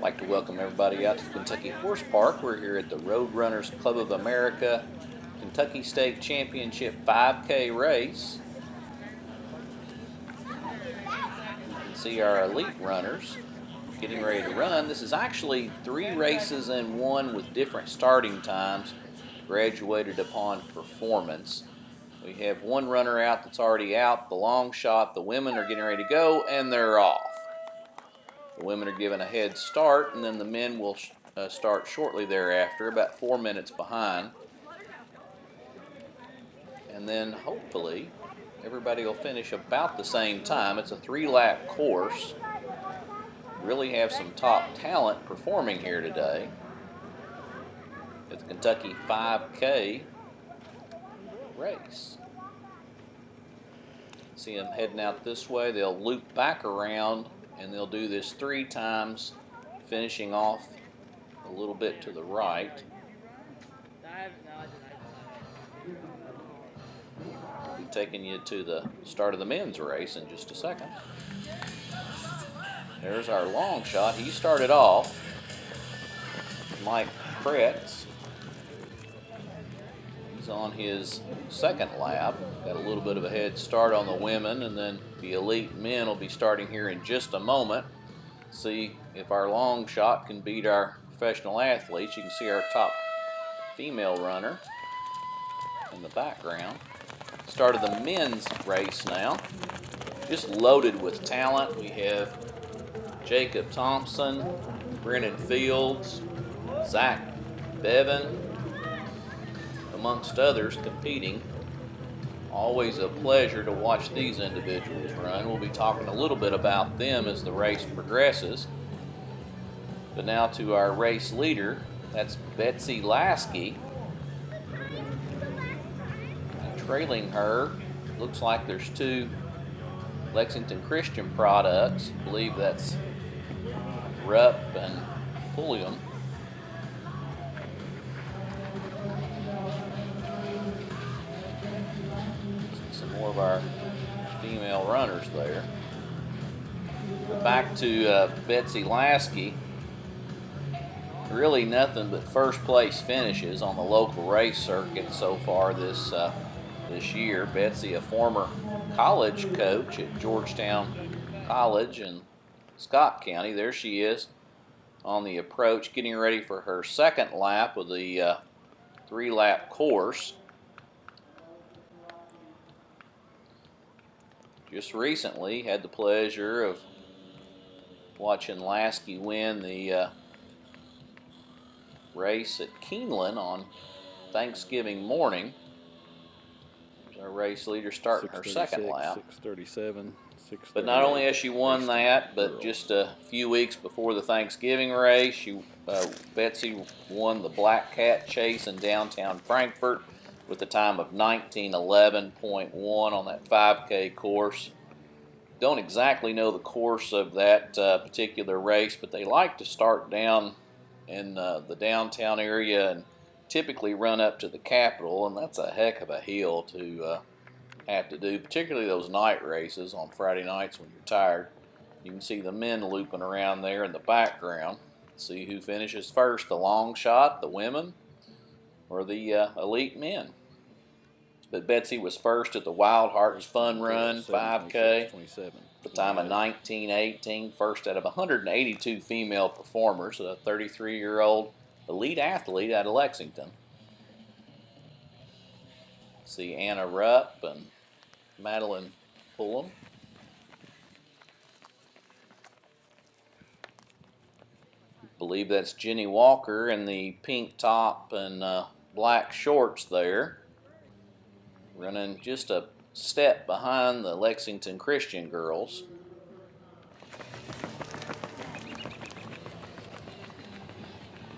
I'd like to welcome everybody out to Kentucky Horse Park. We're here at the Road Runners Club of America Kentucky State Championship 5K race. You can see our elite runners getting ready to run. This is actually 3 races in one with different starting times, graduated upon performance. We have one runner out that's already out, the long shot. The women are getting ready to go, and they're off. The women are given a head start, and then the men will start shortly thereafter, about 4 minutes behind. And then hopefully everybody will finish about the same time. It's a 3-lap course. Really have some top talent performing here today. It's the Ky5K race. See them heading out this way. They'll loop back around and they'll do this 3 times, finishing off a little bit to the right. I'll be taking you to the start of the men's race in just a second. There's our long shot. He started off. Mike Kretz. He's on his second lap. Got a little bit of a head start on the women, and then the elite men will be starting here in just a moment. See if our long shot can beat our professional athletes. You can see our top female runner in the background. Start of the men's race now. Just loaded with talent. We have Jacob Thompson, Brennan Fields, Zach Bevan, amongst others competing. Always a pleasure to watch these individuals run. We'll be talking a little bit about them as the race progresses. But now to our race leader, that's Betsy Lasky. And trailing her, looks like there's 2 Lexington Christian products. I believe that's Rupp and Pulliam. More of our female runners there. Back to Betsy Lasky. Really nothing but first place finishes on the local race circuit so far this year. Betsy, a former college coach at Georgetown College in Scott County. There she is on the approach, getting ready for her second lap of the 3-lap course. Just recently had the pleasure of watching Lasky win the race at Keeneland on Thanksgiving morning. There's our race leader starting her second lap. 6:37. But not only has she won that, but just a few weeks before the Thanksgiving race, Betsy won the Black Cat Chase in downtown Frankfort with a time of 19:11.1 on that 5K course. Don't exactly know the course of that particular race, but they like to start down in the downtown area and typically run up to the Capitol, and that's a heck of a hill to have to do, particularly those night races on Friday nights when you're tired. You can see the men looping around there in the background. See who finishes first, the long shot, the women, or the elite men. But Betsy was first at the Wild Hearts Fun Run 5K, the time of 19:18, first out of 182 female performers, a 33-year-old elite athlete out of Lexington. See Anna Rupp and Madeline Pulliam. I believe that's Jenny Walker in the pink top and black shorts there, running just a step behind the Lexington Christian girls.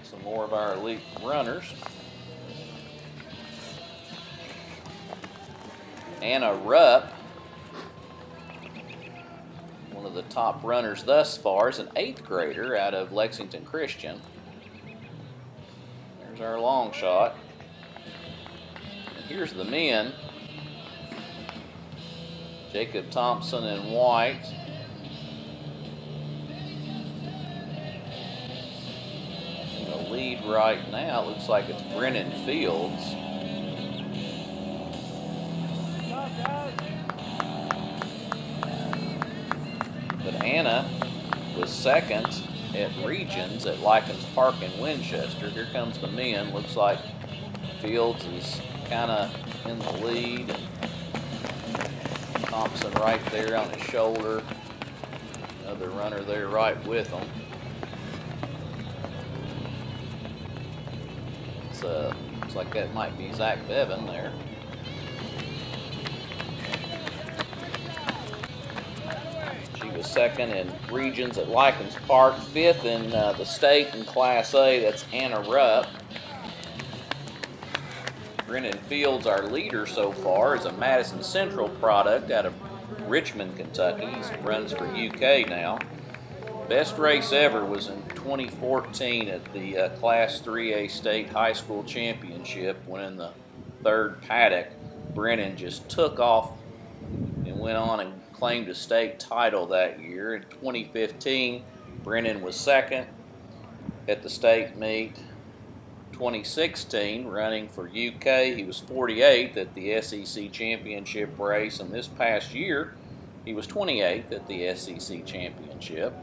Some more of our elite runners. Anna Rupp, one of the top runners thus far, is an 8th grader out of Lexington Christian. There's our long shot. And here's the men. Jacob Thompson in white. right now. It looks like it's Brennan Fields. But Anna was second at Regions at Likens Park in Winchester. Here comes the men. Looks like Fields is kind of in the lead. And Thompson right there on his shoulder. Another runner there right with him. Looks like that might be Zach Bevan there. She was second in Regions at Likens Park, fifth in the state in Class A. That's Anna Rupp. Brennan Fields, our leader so far, is a Madison Central product out of Richmond, Kentucky. He runs for UK now. Best race ever was in 2014 at the Class 3A State High School Championship, winning the third paddock. Brennan just took off and went on and claimed a state title that year. In 2015, Brennan was second at the state meet. 2016, running for UK, he was 48th at the SEC Championship race, and this past year, he was 28th at the SEC Championship.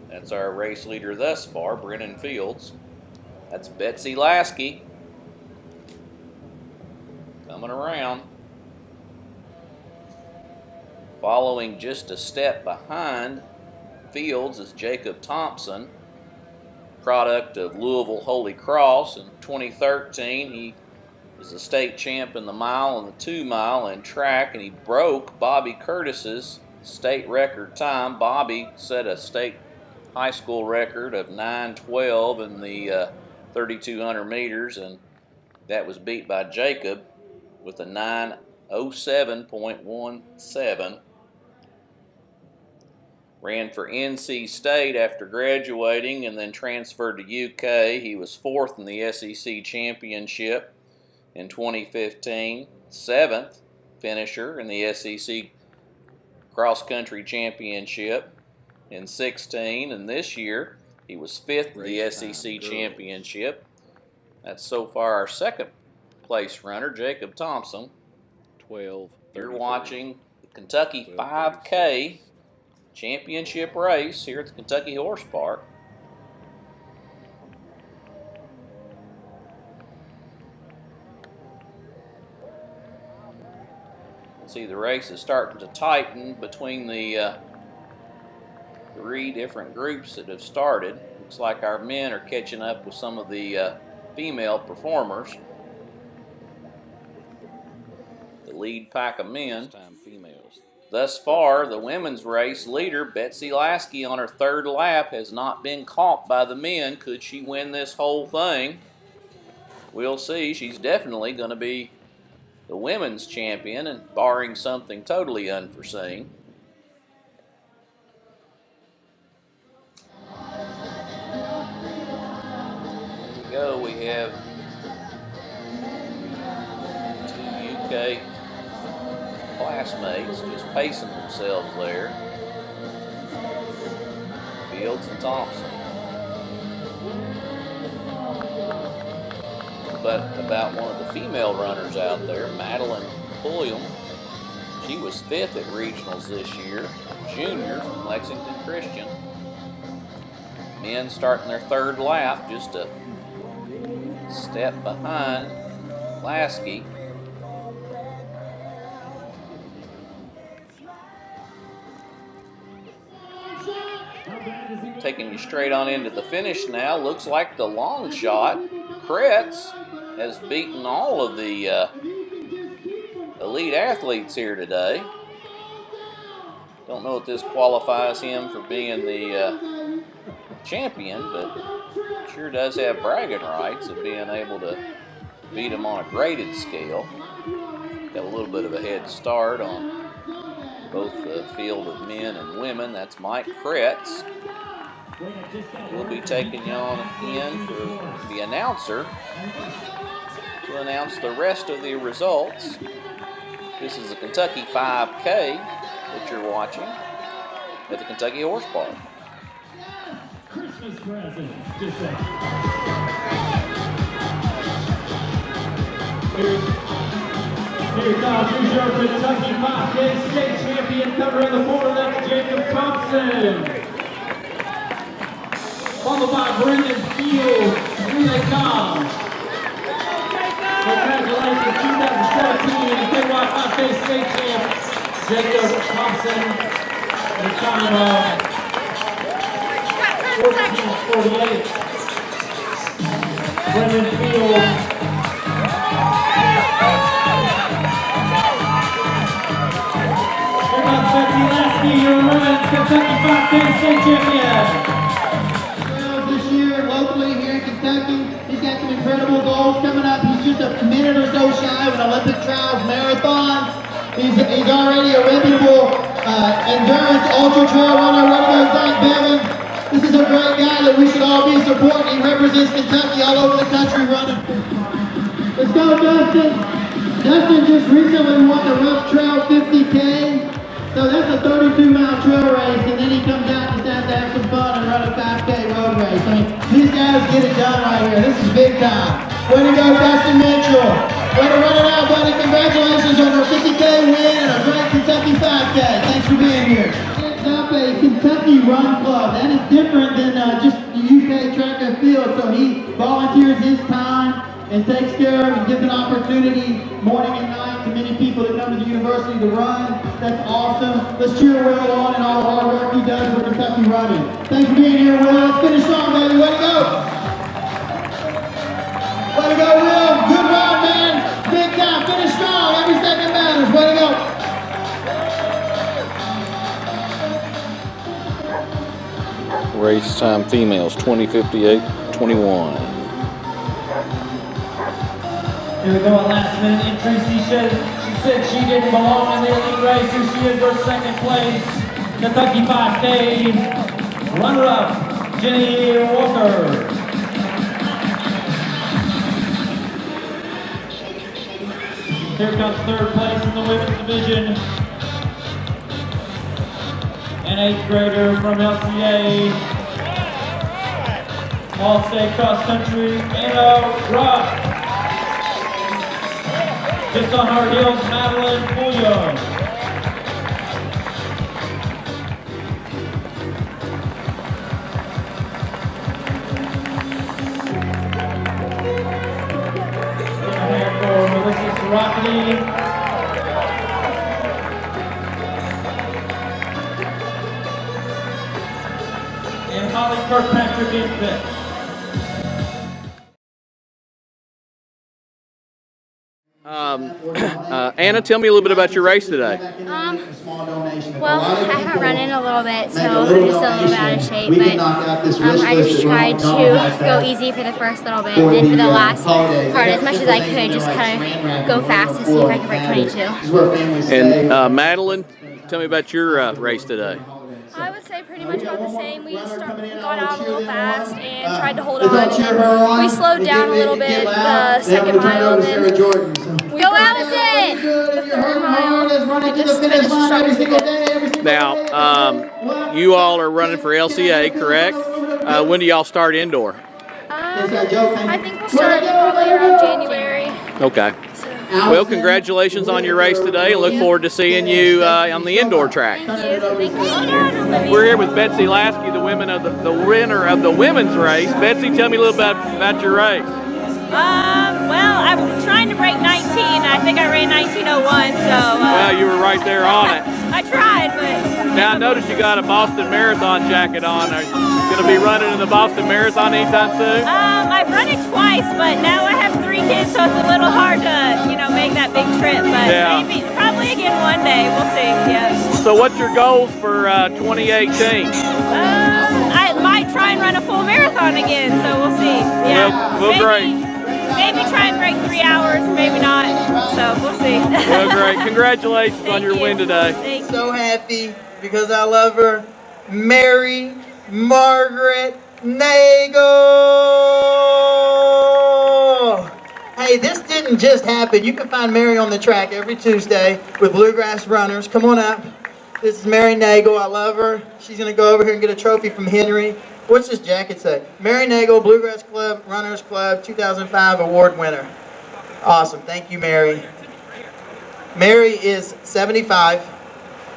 That's our race leader thus far, Brennan Fields. That's Betsy Lasky coming around. Following just a step behind Fields is Jacob Thompson, product of Louisville Holy Cross. In 2013, he was a state champ in the mile and the 2 mile in track, and he broke Bobby Curtis's state record time. Bobby set a state high school record of 9:12 in the 3,200 meters, and that was beat by Jacob with a 9:07.17. Ran for NC State after graduating and then transferred to UK. He was fourth in the SEC Championship in 2015, seventh finisher in the SEC Cross Country Championship in 16, and this year he was fifth in the SEC Championship. That's so far our second place runner, Jacob Thompson. 12. You're watching the Kentucky 5K championship race here at the Kentucky Horse Park. See, the race is starting to tighten between the 3 different groups that have started. Looks like our men are catching up with some of the female performers. The lead pack of men. Females. Thus far, the women's race leader, Betsy Lasky, on her third lap, has not been caught by the men. Could she win this whole thing? We'll see. She's definitely going to be the women's champion, and barring something totally unforeseen. Here we go. We have 2 UK classmates just pacing themselves there. Fields and Thompson. But about one of the female runners out there, Madeline Pulliam. She was fifth at regionals this year, junior from Lexington Christian. Men starting their third lap, just a step behind Lasky. Taking you straight on into the finish now. Looks like the long shot, Kretz, has beaten all of the elite athletes here today. Don't know if this qualifies him for being the champion, but sure does have bragging rights of being able to beat him on a graded scale. Got a little bit of a head start on both the field of men and women. That's Mike Kretz. We'll be taking you on in for the announcer to announce the rest of the results. This is the Kentucky 5K that you're watching at the Kentucky Horse Park. Christmas present. Just like. Here comes your Kentucky 5K state champion, covering the border. That's Jacob Thompson. Followed by Brendan Fields. Here they come. Congratulations, 2017 Ky5K state champ, Jacob Thompson. The time of 14:48. Brendan Fields. Here comes Betsy Lasky, your women's Kentucky 5K state champion. This year, locally here in Kentucky, he's got some incredible goals coming up. He's just a minute or so shy of an Olympic trials marathon. He's already a reputable endurance ultra trail runner. Ready to go, Zach Bevan. This is a great guy that we should all be supporting. He represents Kentucky all over the country running. Let's go, Dustin. Dustin just recently won the Rough Trail 50K. So that's a 32-mile trail race, and then he comes out and decides to have some fun and run a 5K road race. I mean, these guys get it done right here. This is big time. Way to go, Dustin Mitchell. Way to run it out, buddy. Congratulations on your 50K win and a great Kentucky 5K. Thanks for being here. It's up a Kentucky Run Club. That is different than just the UK track and field. So he volunteers his time and takes care of and gives an opportunity morning and night to many people that come to the university to run. That's awesome. Let's cheer Will on and all the hard work he does for Kentucky running. Thanks for being here, Will. Let's finish strong, baby. Way to go. Way to go, Will. Good run, man. Big time. Finish strong. Every second matters. Way to go. Race time females 20:58:21. Here we go, a last minute entry. She said she didn't belong in the elite race. Here she is, her second place. Kentucky 5K runner-up, Jenny Walker. Here comes third place in the women's division. An 8th grader from LCA. All-state cross-country, Anna Rupp. Just on our heels, Madeline Bouillon. Here for Melissa Siracki. And Holly Kirkpatrick in fifth. Anna, tell me a little bit about your race today. Well, I haven't run in a little bit, so I'm just a little bit out of shape, but I just tried to go easy for the first little bit, and then for the last part, as much as I could, just kind of go fast to see if I could break 22. And Madeline, tell me about your race today. I would say pretty much about the same. We got out a little fast and tried to hold on, and then we slowed down a little bit the second mile, and then go Allison! The third mile, we just finished the strongest we could. Now, you all are running for LCA, correct? When do y'all start indoor? I think we'll start probably around January. Okay. Well, congratulations on your race today. Look forward to seeing you on the indoor track. Thank you. We're here with Betsy Lasky, the winner of the women's race. Betsy, tell me a little bit about your race. Well, I'm trying to break 19. I think I ran 19:01, so... well, you were right there on it. I tried, but... Now, I noticed you got a Boston Marathon jacket on. Are you going to be running in the Boston Marathon anytime soon? I've run it twice, but now I have 3 kids, so it's a little hard to, make that big trip. But maybe, probably again one day. We'll see, yes. So what's your goals for 2018? I might try and run a full marathon again, so we'll see. Yeah. Well, great. Maybe try and break 3 hours, maybe not. So we'll see. Well, great. Congratulations on your win today. Thank you. So happy because I love her. Mary Margaret Nagel. Hey, this didn't just happen. You can find Mary on the track every Tuesday with Bluegrass Runners. Come on up. This is Mary Nagel. I love her. She's going to go over here and get a trophy from Henry. What's this jacket say? Mary Nagel, Bluegrass Club, Runners Club, 2005 award winner. Awesome. Thank you, Mary. Mary is 75.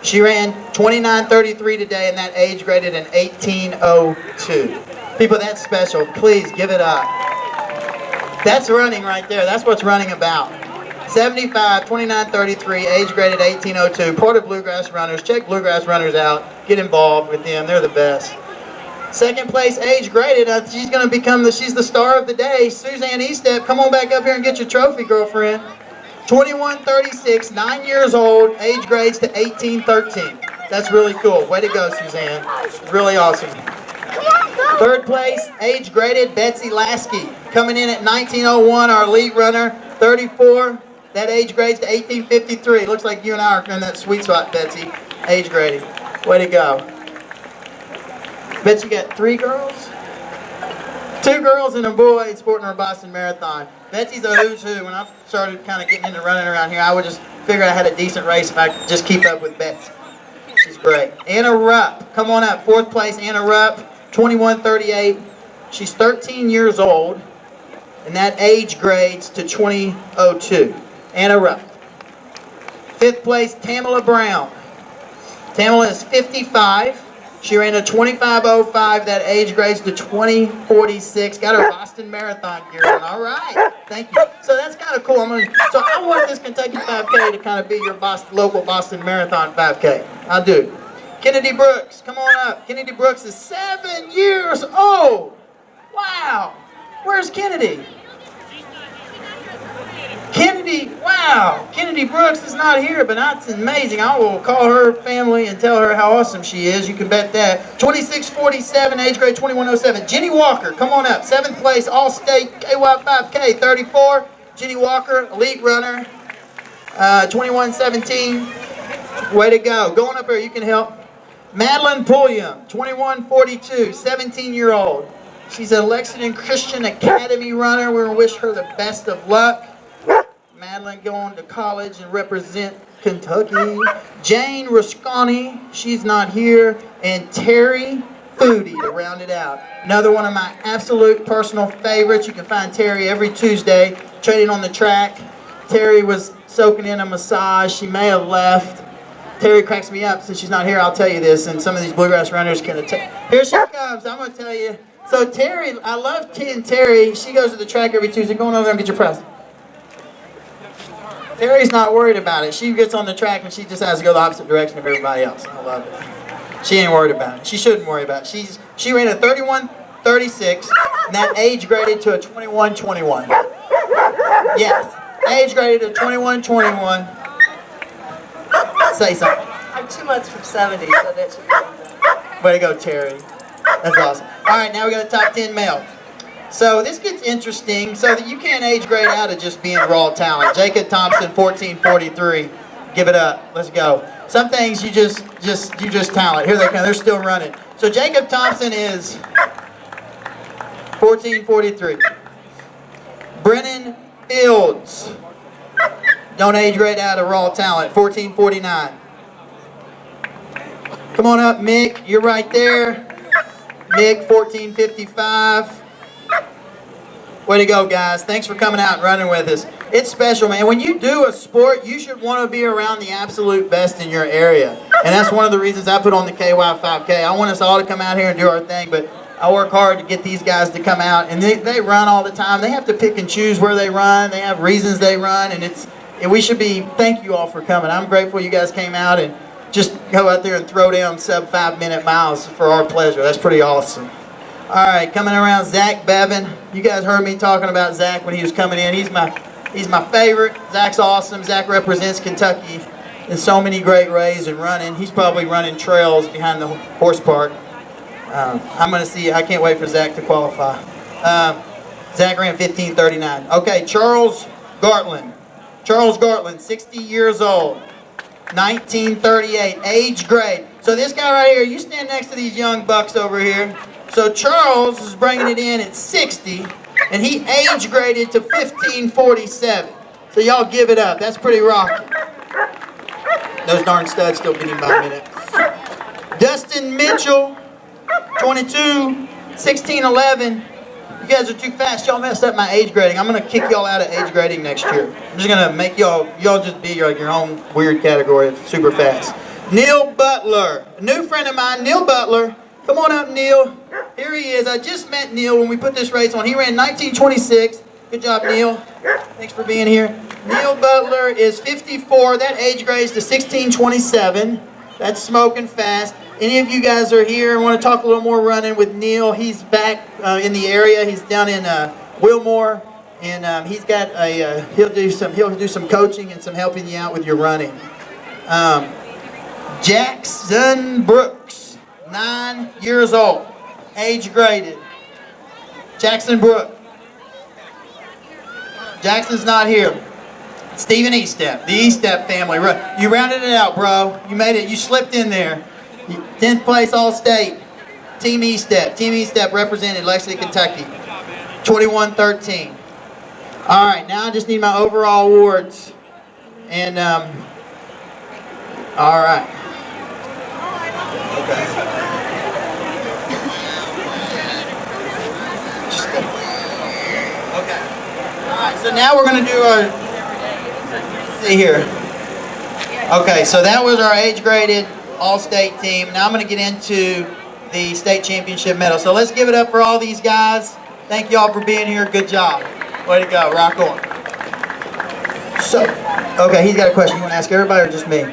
She ran 29:33 today, and that age graded in 18:02. People, that's special. Please give it up. That's running right there. That's what's running about. 75, 29:33, age graded 18:02. Porter Bluegrass Runners. Check Bluegrass Runners out. Get involved with them. They're the best. Second place, age graded. She's going to become she's the star of the day. Suzanne Estep, come on back up here and get your trophy, girlfriend. 21:36, 9 years old, age grades to 18:13. That's really cool. Way to go, Suzanne. Really awesome. Third place, age graded, Betsy Lasky. Coming in at 19:01, our lead runner, 34. That age grades to 18:53. Looks like you and I are in that sweet spot, Betsy. Age grading. Way to go. Betsy got 3 girls? 2 girls and a boy sporting her Boston Marathon. Betsy's a who's who. When I started kind of getting into running around here, I would just figure I had a decent race if I could just keep up with Betsy. She's great. Anna Rupp, come on up. 4th place, Anna Rupp, 21:38. She's 13 years old, and that age grades to 20:02. Anna Rupp. 5th place, Tamala Brown. Tamala is 55. She ran a 25:05. That age grades to 20:46. Got her Boston Marathon gear on. All right. Thank you. So that's kind of cool. So I want this Kentucky 5K to kind of be your local Boston Marathon 5K. I do. Kennedy Brooks, come on up. Kennedy Brooks is 7 years old. Wow. Where's Kennedy? Kennedy, wow. Kennedy Brooks is not here, but that's amazing. I will call her family and tell her how awesome she is. You can bet that. 26:47, age grade 21:07. Jenny Walker, come on up. 7th place, All-State Ky5K, 34. Jenny Walker, elite runner, 21:17. Way to go. Going up here, you can help. Madeline Pulliam, 21:42, 17-year-old. She's an Lexington Christian Academy runner. We're going to wish her the best of luck. Madeline going to college and represent Kentucky. Jane Rusconi, she's not here. And Terry Foodie to round it out. Another one of my absolute personal favorites. You can find Terry every Tuesday training on the track. Terry was soaking in a massage. She may have left. Terry cracks me up. Since she's not here, I'll tell you this, and some of these bluegrass runners can attest. Here she comes. I'm going to tell you. So Terry, I love Terry. She goes to the track every Tuesday. Go on over there and get your prize. Terry's not worried about it. She gets on the track and she just has to go the opposite direction of everybody else. I love it. She ain't worried about it. She shouldn't worry about it. She ran a 31:36, and that age graded to a 21:21. Yes, age graded to 21:21. Say something. I'm 2 months from 70, so that should be. Way to go, Terry. That's awesome. All right, now we got a top 10 male. So this gets interesting. So that you can't age grade out of just being raw talent. Jacob Thompson, 14:43. Give it up. Let's go. Some things you just talent. Here they come. They're still running. So Jacob Thompson is 14:43. Brennan Fields. Don't age grade out of raw talent. 14:49. Come on up, Mick. You're right there. Mick, 14:55. Way to go, guys. Thanks for coming out and running with us. It's special, man. When you do a sport, you should want to be around the absolute best in your area. And that's one of the reasons I put on the Ky5K. I want us all to come out here and do our thing, but I work hard to get these guys to come out. And they run all the time. They have to pick and choose where they run. They have reasons they run. And we should be, thank you all for coming. I'm grateful you guys came out and just go out there and throw down sub 5-minute miles for our pleasure. That's pretty awesome. All right, coming around, Zach Bevan. You guys heard me talking about Zach when he was coming in. He's my favorite. Zach's awesome. Zach represents Kentucky in so many great ways and running. He's probably running trails behind the horse park. I'm going to see. I can't wait for Zach to qualify. Zach ran 15:39. Okay, Charles Gartland. Charles Gartland, 60 years old. 1938, age grade. So this guy right here, you stand next to these young bucks over here. So Charles is bringing it in at 60, and he age graded to 15:47. So y'all give it up. That's pretty rocky. Those darn studs still beat him by a minute. Dustin Mitchell, 22, 1611. You guys are too fast. Y'all messed up my age grading. I'm gonna kick y'all out of age grading next year. I'm just gonna make y'all just be like your own weird category of super fast. Neil Butler, a new friend of mine, Neil Butler. Come on up, Neil. Here he is. I just met Neil when we put this race on. He ran 1926. Good job, Neil. Thanks for being here. Neil Butler is 54. That age grades to 1627. That's smoking fast. Any of you guys are here and want to talk a little more running with Neil? He's back in the area. He's down in Wilmore, and he's got a he'll do some coaching and some helping you out with your running. Jackson Brooks, 9 years old, age graded. Jackson Brooks. Jackson's not here. Stephen Estep, the Estep family. You rounded it out, bro. You made it. You slipped in there. 10th place All-State. Team Estep. Team Estep represented Lexington, Kentucky. 21-13. All right, now I just need my overall awards. And, all right. Okay. Okay. All right, so now we're going to do our... See here. Okay, so that was our age-graded All-State team. Now I'm going to get into the state championship medal. So let's give it up for all these guys. Thank you all for being here. Good job. Way to go. Rock on. So, okay, he's got a question. You want to ask everybody or just me?